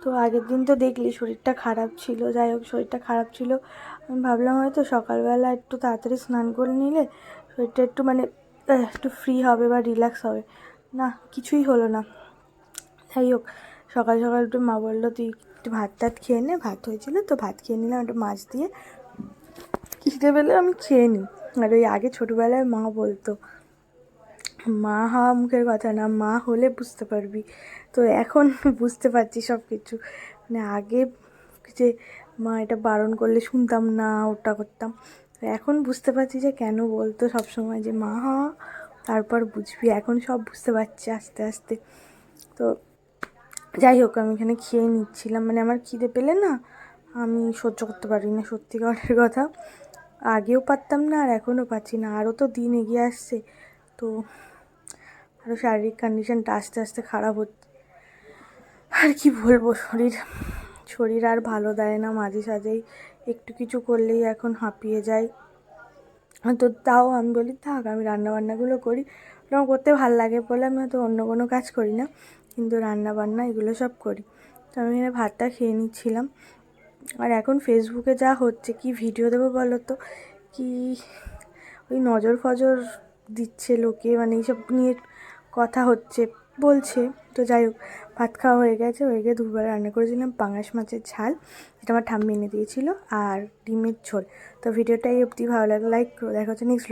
তো আগের দিন তো দেখলি শরীরটা খারাপ ছিল, যাই হোক শরীরটা খারাপ ছিল, আমি ভাবলাম হয়তো সকালবেলা একটু তাড়াতাড়ি স্নান করে নিলে শরীরটা একটু মানে একটু ফ্রি হবে বা রিল্যাক্স হবে। না, কিছুই হলো না। যাই হোক সকাল সকাল একটু মা বললো তুই একটু ভাত টাত খেয়ে নে, ভাত হয়েছিল তো ভাত খেয়ে নিলাম একটু মাছ দিয়ে, খিদে পেলে আমি খেয়ে নিই। আর ওই আগে ছোটোবেলায় মা বলতো, মা হওয়া মুখের কথা না, মা হলে বুঝতে পারবি। তো এখন বুঝতে পারছি সব কিছু। মানে আগে যে মা এটা বারণ করলে শুনতাম না, ওটা করতাম। তো এখন বুঝতে পারছি যে কেন বলতো সব সময় যে মা হওয়া তারপর বুঝবি। এখন সব বুঝতে পারছি আস্তে আস্তে। তো যাই হোক আমি এখানে খেয়ে নিচ্ছিলাম, মানে আমার খিদে পেলে না আমি সহ্য করতে পারি না, সত্যিকারের কথা। আগেও পারতাম না আর এখনও পাচ্ছি না, আরও তো দিন এগিয়ে আসছে। তো আরও শারীরিক কন্ডিশনটা আস্তে আস্তে খারাপ হচ্ছে। আর কি বলবো, শরীর আর ভালো দেয় না, মাঝে সাঝেই একটু কিছু করলেই এখন হাঁপিয়ে যায়। তো তাও আমি বলি থাক আমি রান্নাবান্নাগুলো করি, আমার করতে ভালো লাগে বলে আমি হয়তো অন্য কোনো কাজ করি না, কিন্তু রান্নাবান্না এগুলো সব করি। তো আমি এখানে ভাতটা খেয়ে নিচ্ছিলাম। আর এখন ফেসবুকে যা হচ্ছে, কি ভিডিও দেবো বলো তো, কি ওই নজর ফজর দিচ্ছে লোকে, মানে এইসব নিয়ে কথা হচ্ছে বলছে। তো যাই হোক ভাত খাওয়া হয়ে গেছে, হয়ে গিয়ে দুপুরবেলা রান্না করেছিলাম পাঙাশ মাছের ঝাল, যেটা আমার ঠাম্মি এনে দিয়েছিলো, আর ডিমের ঝোল। তো ভিডিওটা এই অবধি ভালো লাগলে লাইক করো, দেখা হচ্ছে নেক্সট